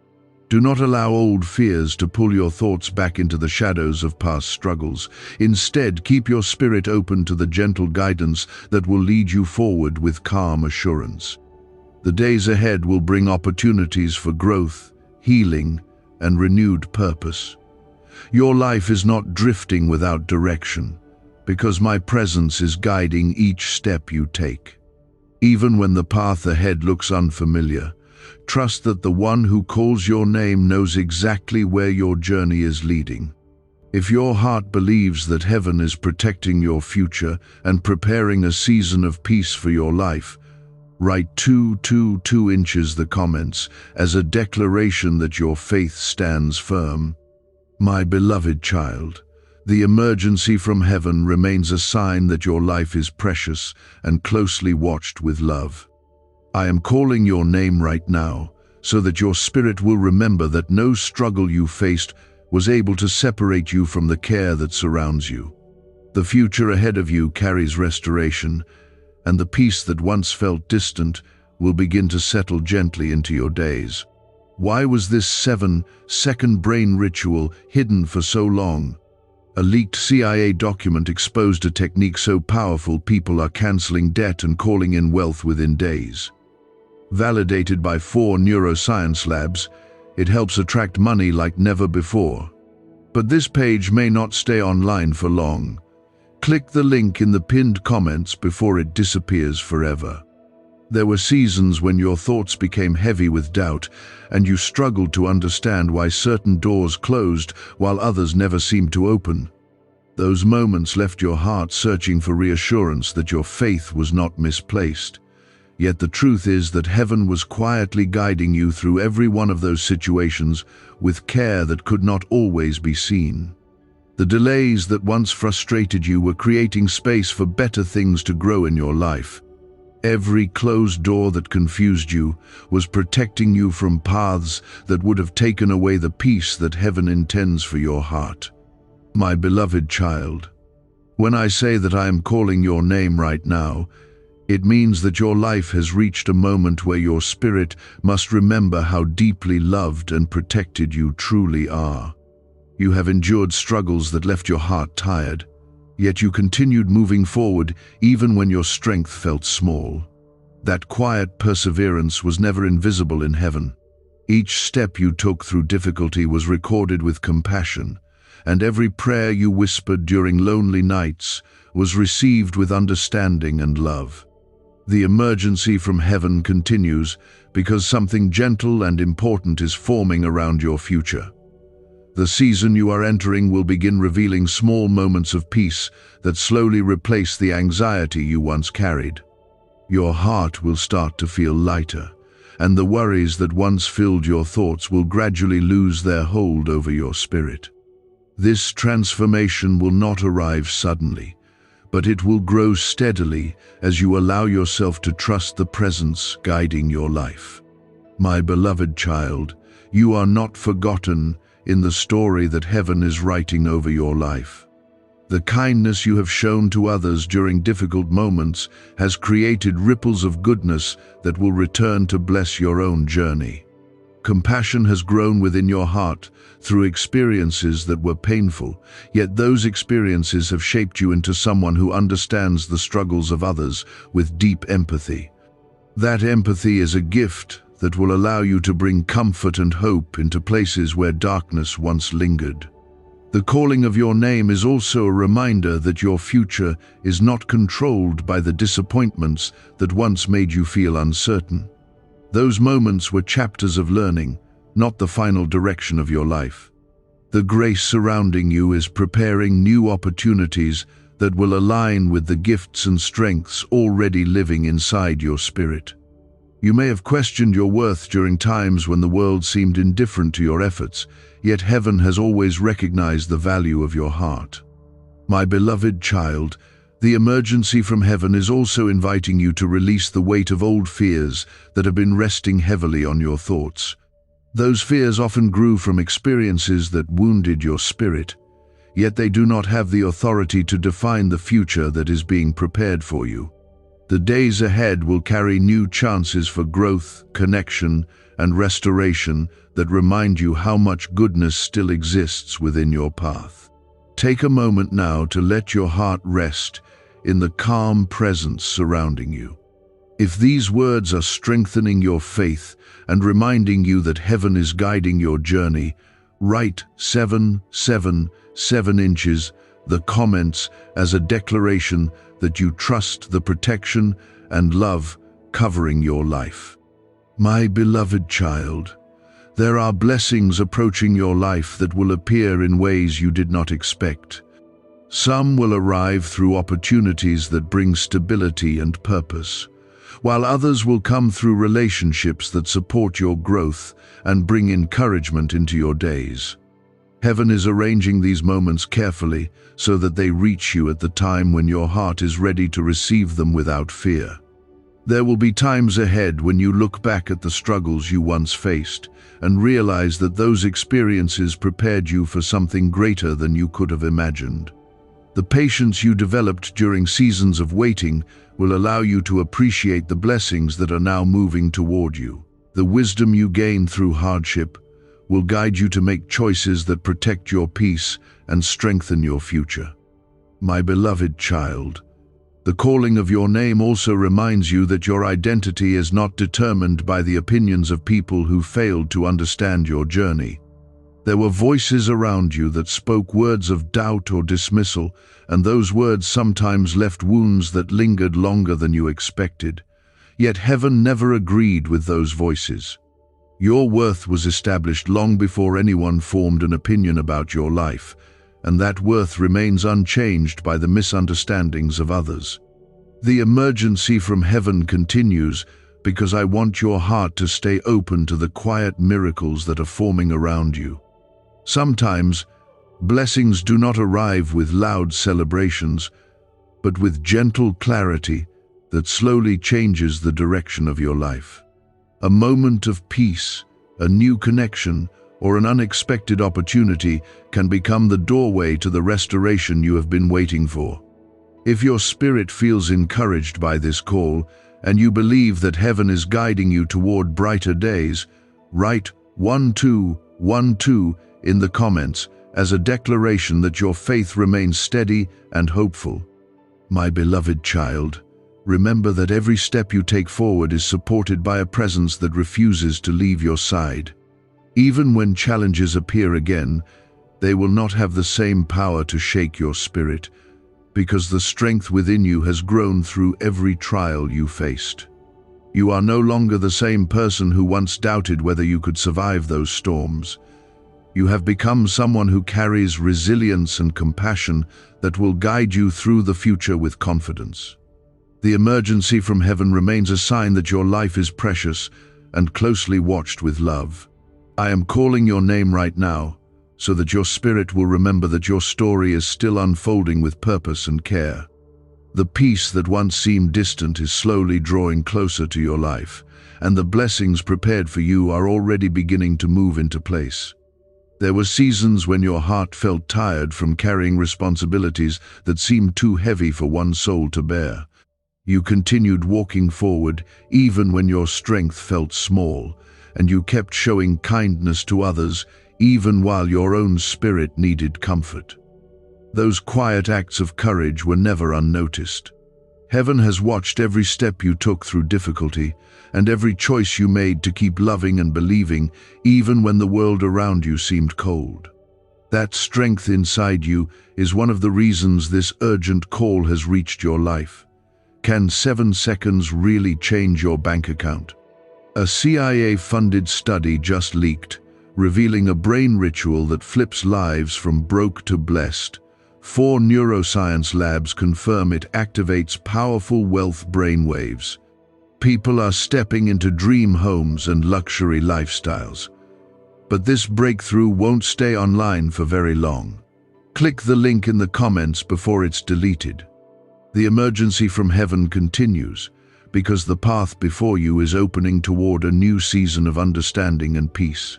S1: Do not allow old fears to pull your thoughts back into the shadows of past struggles. Instead, keep your spirit open to the gentle guidance that will lead you forward with calm assurance. The days ahead will bring opportunities for growth, healing, and renewed purpose. Your life is not drifting without direction, because my presence is guiding each step you take. Even when the path ahead looks unfamiliar, trust that the one who calls your name knows exactly where your journey is leading. If your heart believes that heaven is protecting your future and preparing a season of peace for your life, write 222 inches the comments as a declaration that your faith stands firm. My beloved child, the emergency from heaven remains a sign that your life is precious and closely watched with love. I am calling your name right now so that your spirit will remember that no struggle you faced was able to separate you from the care that surrounds you. The future ahead of you carries restoration, and the peace that once felt distant will begin to settle gently into your days. Why was this 7-second brain ritual hidden for so long? A leaked CIA document exposed a technique so powerful people are canceling debt and calling in wealth within days. Validated by 4 neuroscience labs, it helps attract money like never before. But this page may not stay online for long. Click the link in the pinned comments before it disappears forever. There were seasons when your thoughts became heavy with doubt, and you struggled to understand why certain doors closed while others never seemed to open. Those moments left your heart searching for reassurance that your faith was not misplaced. Yet the truth is that heaven was quietly guiding you through every one of those situations with care that could not always be seen. The delays that once frustrated you were creating space for better things to grow in your life. Every closed door that confused you was protecting you from paths that would have taken away the peace that heaven intends for your heart. My beloved child, when I say that I am calling your name right now, it means that your life has reached a moment where your spirit must remember how deeply loved and protected you truly are. You have endured struggles that left your heart tired, yet you continued moving forward even when your strength felt small. That quiet perseverance was never invisible in heaven. Each step you took through difficulty was recorded with compassion, and every prayer you whispered during lonely nights was received with understanding and love. The emergency from heaven continues because something gentle and important is forming around your future. The season you are entering will begin revealing small moments of peace that slowly replace the anxiety you once carried. Your heart will start to feel lighter, and the worries that once filled your thoughts will gradually lose their hold over your spirit. This transformation will not arrive suddenly, but it will grow steadily as you allow yourself to trust the presence guiding your life. My beloved child, you are not forgotten in the story that heaven is writing over your life. The kindness you have shown to others during difficult moments has created ripples of goodness that will return to bless your own journey. Compassion has grown within your heart through experiences that were painful, yet those experiences have shaped you into someone who understands the struggles of others with deep empathy. That empathy is a gift that will allow you to bring comfort and hope into places where darkness once lingered. The calling of your name is also a reminder that your future is not controlled by the disappointments that once made you feel uncertain. Those moments were chapters of learning, not the final direction of your life. The grace surrounding you is preparing new opportunities that will align with the gifts and strengths already living inside your spirit. You may have questioned your worth during times when the world seemed indifferent to your efforts, yet heaven has always recognized the value of your heart. My beloved child, the emergency from heaven is also inviting you to release the weight of old fears that have been resting heavily on your thoughts. Those fears often grew from experiences that wounded your spirit, yet they do not have the authority to define the future that is being prepared for you. The days ahead will carry new chances for growth, connection, and restoration that remind you how much goodness still exists within your path. Take a moment now to let your heart rest in the calm presence surrounding you. If these words are strengthening your faith and reminding you that heaven is guiding your journey, write 777 inches the comments as a declaration that you trust the protection and love covering your life. My beloved child, there are blessings approaching your life that will appear in ways you did not expect. Some will arrive through opportunities that bring stability and purpose, while others will come through relationships that support your growth and bring encouragement into your days. Heaven is arranging these moments carefully so that they reach you at the time when your heart is ready to receive them without fear. There will be times ahead when you look back at the struggles you once faced and realize that those experiences prepared you for something greater than you could have imagined. The patience you developed during seasons of waiting will allow you to appreciate the blessings that are now moving toward you. The wisdom you gain through hardship will guide you to make choices that protect your peace and strengthen your future. My beloved child, the calling of your name also reminds you that your identity is not determined by the opinions of people who failed to understand your journey. There were voices around you that spoke words of doubt or dismissal, and those words sometimes left wounds that lingered longer than you expected. Yet heaven never agreed with those voices. Your worth was established long before anyone formed an opinion about your life, and that worth remains unchanged by the misunderstandings of others. The emergency from heaven continues because I want your heart to stay open to the quiet miracles that are forming around you. Sometimes, blessings do not arrive with loud celebrations, but with gentle clarity that slowly changes the direction of your life. A moment of peace, a new connection, or an unexpected opportunity can become the doorway to the restoration you have been waiting for. If your spirit feels encouraged by this call, and you believe that heaven is guiding you toward brighter days, write 1212 in the comments as a declaration that your faith remains steady and hopeful. My beloved child, remember that every step you take forward is supported by a presence that refuses to leave your side. Even when challenges appear again, they will not have the same power to shake your spirit, because the strength within you has grown through every trial you faced. You are no longer the same person who once doubted whether you could survive those storms. You have become someone who carries resilience and compassion that will guide you through the future with confidence. The emergency from heaven remains a sign that your life is precious and closely watched with love. I am calling your name right now, so that your spirit will remember that your story is still unfolding with purpose and care. The peace that once seemed distant is slowly drawing closer to your life, and the blessings prepared for you are already beginning to move into place. There were seasons when your heart felt tired from carrying responsibilities that seemed too heavy for one soul to bear. You continued walking forward even when your strength felt small, and you kept showing kindness to others even while your own spirit needed comfort. Those quiet acts of courage were never unnoticed. Heaven has watched every step you took through difficulty and every choice you made to keep loving and believing even when the world around you seemed cold. That strength inside you is one of the reasons this urgent call has reached your life. Can 7 seconds really change your bank account? A CIA-funded study just leaked, revealing a brain ritual that flips lives from broke to blessed. 4 neuroscience labs confirm it activates powerful wealth brainwaves. People are stepping into dream homes and luxury lifestyles. But this breakthrough won't stay online for very long. Click the link in the comments before it's deleted. The emergency from heaven continues, because the path before you is opening toward a new season of understanding and peace.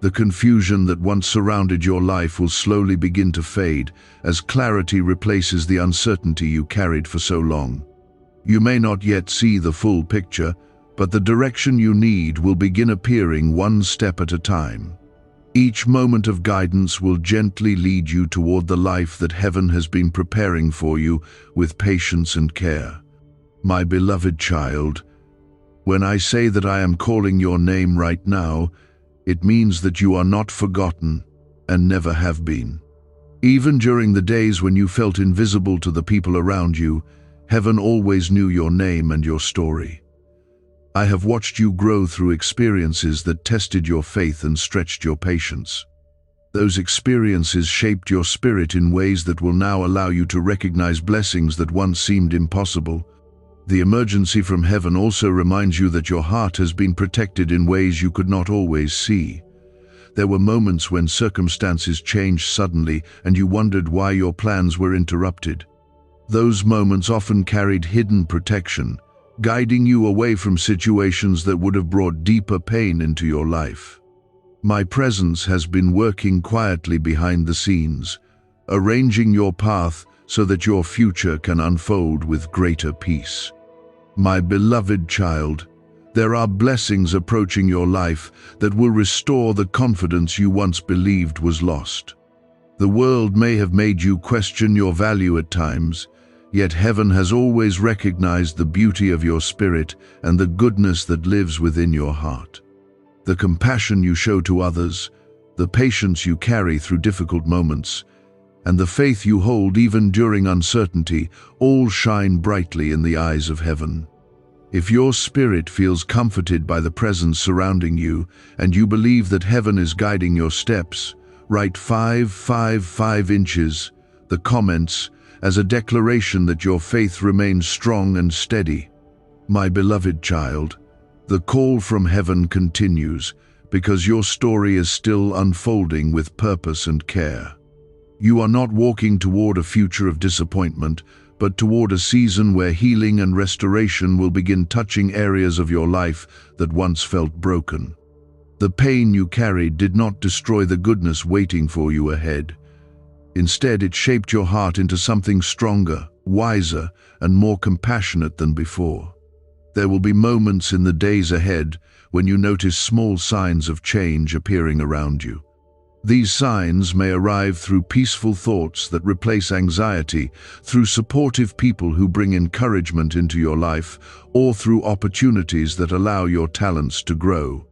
S1: The confusion that once surrounded your life will slowly begin to fade as clarity replaces the uncertainty you carried for so long. You may not yet see the full picture, but the direction you need will begin appearing one step at a time. Each moment of guidance will gently lead you toward the life that heaven has been preparing for you with patience and care. My beloved child, when I say that I am calling your name right now, it means that you are not forgotten and never have been. Even during the days when you felt invisible to the people around you, heaven always knew your name and your story. I have watched you grow through experiences that tested your faith and stretched your patience. Those experiences shaped your spirit in ways that will now allow you to recognize blessings that once seemed impossible. The emergency from heaven also reminds you that your heart has been protected in ways you could not always see. There were moments when circumstances changed suddenly and you wondered why your plans were interrupted. Those moments often carried hidden protection, guiding you away from situations that would have brought deeper pain into your life. My presence has been working quietly behind the scenes, arranging your path so that your future can unfold with greater peace. My beloved child, there are blessings approaching your life that will restore the confidence you once believed was lost. The world may have made you question your value at times, yet heaven has always recognized the beauty of your spirit and the goodness that lives within your heart. The compassion you show to others, the patience you carry through difficult moments, and the faith you hold even during uncertainty all shine brightly in the eyes of heaven. If your spirit feels comforted by the presence surrounding you and you believe that heaven is guiding your steps, write 555 inches, the comments, as a declaration that your faith remains strong and steady. My beloved child, the call from heaven continues because your story is still unfolding with purpose and care. You are not walking toward a future of disappointment, but toward a season where healing and restoration will begin touching areas of your life that once felt broken. The pain you carried did not destroy the goodness waiting for you ahead. Instead, it shaped your heart into something stronger, wiser, and more compassionate than before. There will be moments in the days ahead when you notice small signs of change appearing around you. These signs may arrive through peaceful thoughts that replace anxiety, through supportive people who bring encouragement into your life, or through opportunities that allow your talents to grow.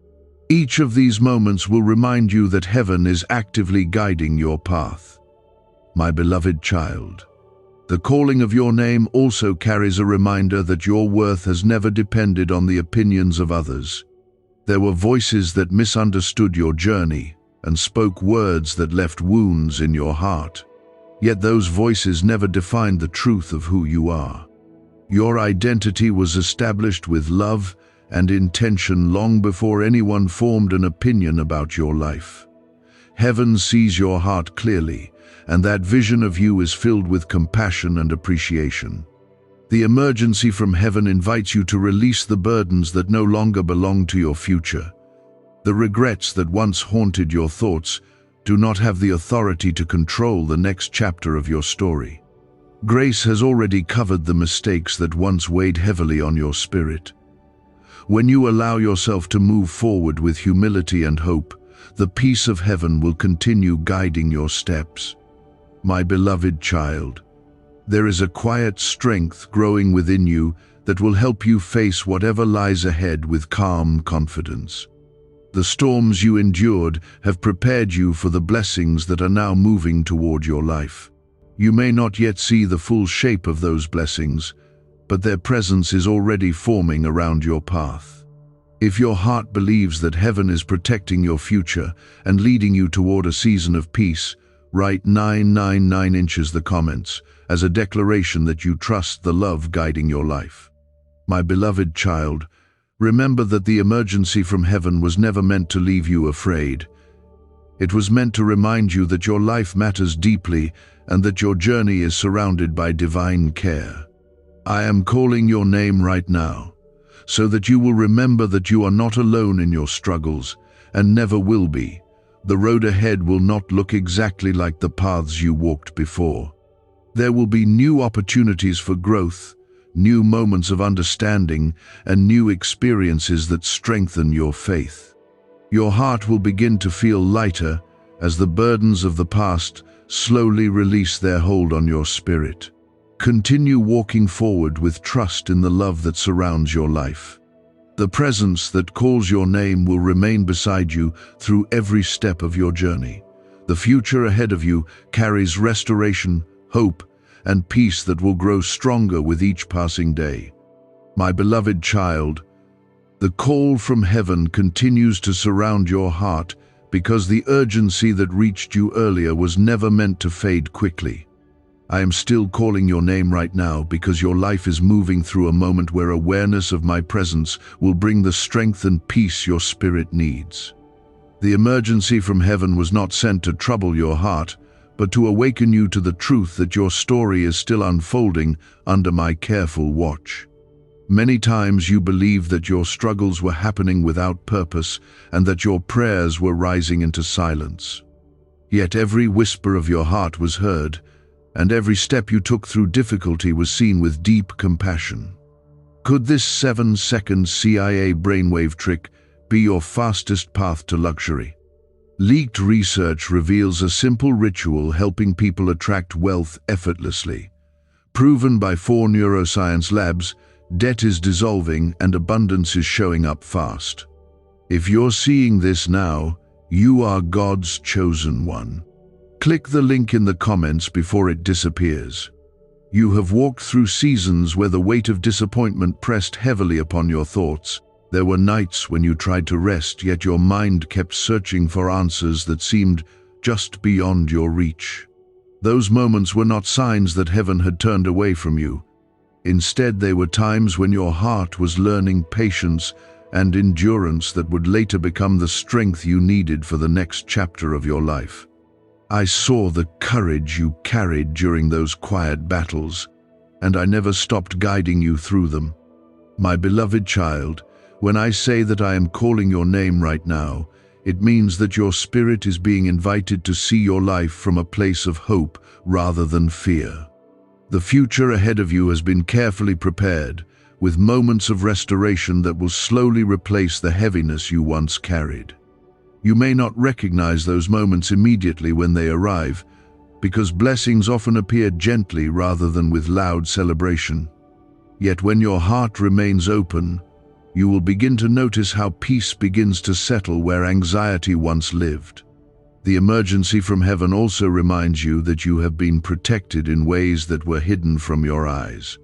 S1: Each of these moments will remind you that heaven is actively guiding your path. My beloved child, the calling of your name also carries a reminder that your worth has never depended on the opinions of others. There were voices that misunderstood your journey and spoke words that left wounds in your heart. Yet those voices never defined the truth of who you are. Your identity was established with love and intention long before anyone formed an opinion about your life. Heaven sees your heart clearly, and that vision of you is filled with compassion and appreciation. The emergency from heaven invites you to release the burdens that no longer belong to your future. The regrets that once haunted your thoughts do not have the authority to control the next chapter of your story. Grace has already covered the mistakes that once weighed heavily on your spirit. When you allow yourself to move forward with humility and hope, the peace of heaven will continue guiding your steps. My beloved child, there is a quiet strength growing within you that will help you face whatever lies ahead with calm confidence. The storms you endured have prepared you for the blessings that are now moving toward your life. You may not yet see the full shape of those blessings, but their presence is already forming around your path. If your heart believes that heaven is protecting your future and leading you toward a season of peace, write 999 inches the comments as a declaration that you trust the love guiding your life. My beloved child, remember that the emergency from heaven was never meant to leave you afraid. It was meant to remind you that your life matters deeply and that your journey is surrounded by divine care. I am calling your name right now, so that you will remember that you are not alone in your struggles, and never will be. The road ahead will not look exactly like the paths you walked before. There will be new opportunities for growth, new moments of understanding, and new experiences that strengthen your faith. Your heart will begin to feel lighter as the burdens of the past slowly release their hold on your spirit. Continue walking forward with trust in the love that surrounds your life. The presence that calls your name will remain beside you through every step of your journey. The future ahead of you carries restoration, hope, and peace that will grow stronger with each passing day. My beloved child, the call from heaven continues to surround your heart because the urgency that reached you earlier was never meant to fade quickly. I am still calling your name right now because your life is moving through a moment where awareness of my presence will bring the strength and peace your spirit needs. The emergency from heaven was not sent to trouble your heart, but to awaken you to the truth that your story is still unfolding under my careful watch. Many times you believed that your struggles were happening without purpose and that your prayers were rising into silence. Yet every whisper of your heart was heard, and every step you took through difficulty was seen with deep compassion. Could this 7-second CIA brainwave trick be your fastest path to luxury? Leaked research reveals a simple ritual helping people attract wealth effortlessly. Proven by 4 neuroscience labs, debt is dissolving and abundance is showing up fast. If you're seeing this now, you are God's chosen one. Click the link in the comments before it disappears. You have walked through seasons where the weight of disappointment pressed heavily upon your thoughts. There were nights when you tried to rest, yet your mind kept searching for answers that seemed just beyond your reach. Those moments were not signs that heaven had turned away from you. Instead, they were times when your heart was learning patience and endurance that would later become the strength you needed for the next chapter of your life. I saw the courage you carried during those quiet battles, and I never stopped guiding you through them. My beloved child, when I say that I am calling your name right now, it means that your spirit is being invited to see your life from a place of hope rather than fear. The future ahead of you has been carefully prepared, with moments of restoration that will slowly replace the heaviness you once carried. You may not recognize those moments immediately when they arrive, because blessings often appear gently rather than with loud celebration. Yet when your heart remains open, you will begin to notice how peace begins to settle where anxiety once lived. The emergency from heaven also reminds you that you have been protected in ways that were hidden from your eyes.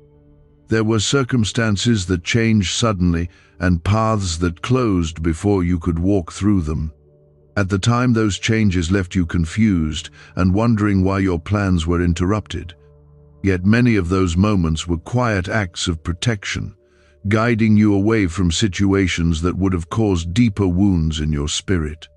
S1: There were circumstances that changed suddenly and paths that closed before you could walk through them. At the time, those changes left you confused and wondering why your plans were interrupted. Yet many of those moments were quiet acts of protection, guiding you away from situations that would have caused deeper wounds in your spirit.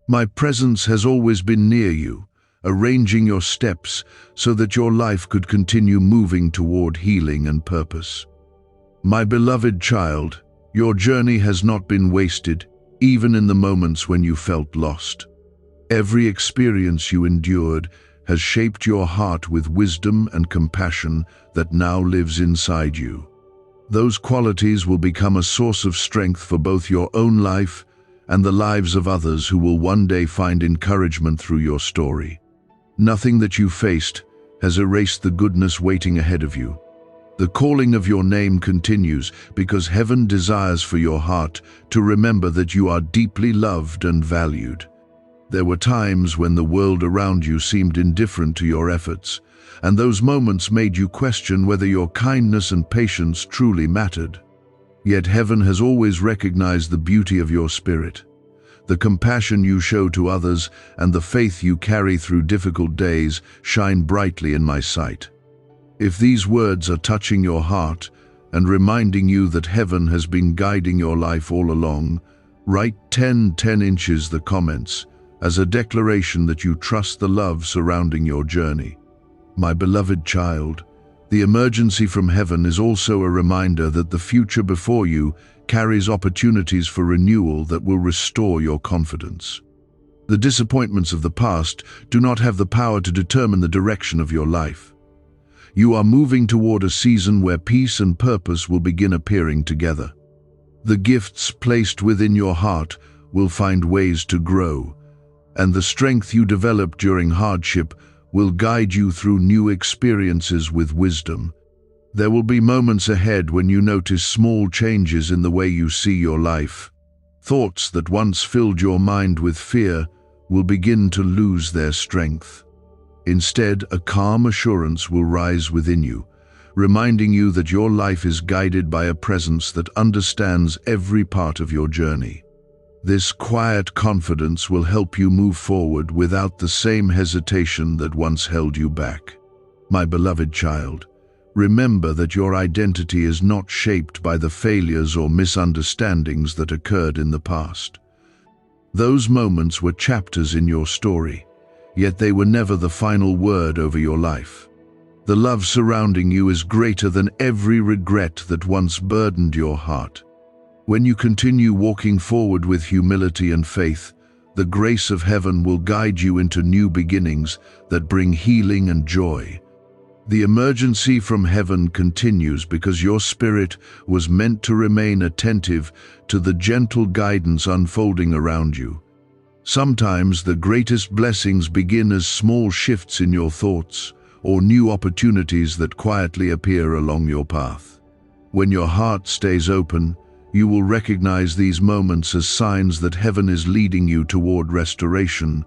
S1: My presence has always been near you, arranging your steps so that your life could continue moving toward healing and purpose. My beloved child, your journey has not been wasted, even in the moments when you felt lost. Every experience you endured has shaped your heart with wisdom and compassion that now lives inside you. Those qualities will become a source of strength for both your own life and the lives of others who will one day find encouragement through your story. Nothing that you faced has erased the goodness waiting ahead of you. The calling of your name continues because heaven desires for your heart to remember that you are deeply loved and valued. There were times when the world around you seemed indifferent to your efforts, and those moments made you question whether your kindness and patience truly mattered. Yet heaven has always recognized the beauty of your spirit. The compassion you show to others and the faith you carry through difficult days shine brightly in my sight. If these words are touching your heart and reminding you that heaven has been guiding your life all along, write 10 inches the comments as a declaration that you trust the love surrounding your journey. My beloved child, the emergency from heaven is also a reminder that the future before you carries opportunities for renewal that will restore your confidence. The disappointments of the past do not have the power to determine the direction of your life. You are moving toward a season where peace and purpose will begin appearing together. The gifts placed within your heart will find ways to grow, and the strength you develop during hardship will guide you through new experiences with wisdom. There will be moments ahead when you notice small changes in the way you see your life. Thoughts that once filled your mind with fear will begin to lose their strength. Instead, a calm assurance will rise within you, reminding you that your life is guided by a presence that understands every part of your journey. This quiet confidence will help you move forward without the same hesitation that once held you back. My beloved child, remember that your identity is not shaped by the failures or misunderstandings that occurred in the past. Those moments were chapters in your story, yet they were never the final word over your life. The love surrounding you is greater than every regret that once burdened your heart. When you continue walking forward with humility and faith, the grace of heaven will guide you into new beginnings that bring healing and joy. The emergency from heaven continues because your spirit was meant to remain attentive to the gentle guidance unfolding around you. Sometimes the greatest blessings begin as small shifts in your thoughts or new opportunities that quietly appear along your path. When your heart stays open, you will recognize these moments as signs that heaven is leading you toward restoration.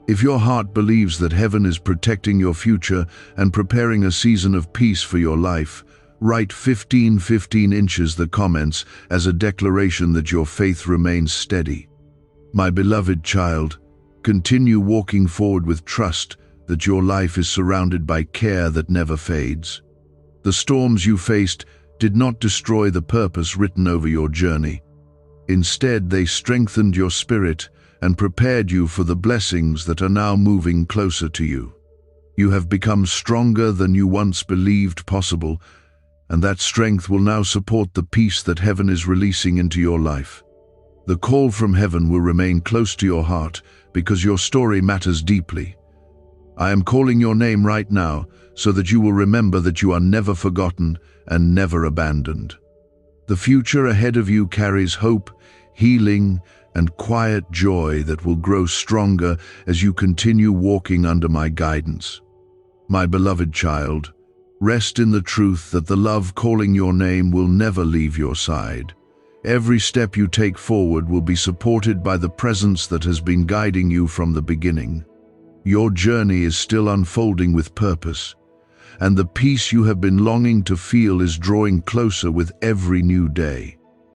S1: If your heart believes that heaven is protecting your future and preparing a season of peace for your life, write 15 inches the comments as a declaration that your faith remains steady. My beloved child, continue walking forward with trust that your life is surrounded by care that never fades. The storms you faced did not destroy the purpose written over your journey. Instead, they strengthened your spirit and prepared you for the blessings that are now moving closer to you. You have become stronger than you once believed possible, and that strength will now support the peace that heaven is releasing into your life. The call from heaven will remain close to your heart because your story matters deeply. I am calling your name right now so that you will remember that you are never forgotten and never abandoned. The future ahead of you carries hope, healing, and quiet joy that will grow stronger as you continue walking under my guidance. My beloved child, rest in the truth that the love calling your name will never leave your side. Every step you take forward will be supported by the presence that has been guiding you from the beginning. Your journey is still unfolding with purpose, and the peace you have been longing to feel is drawing closer with every new day.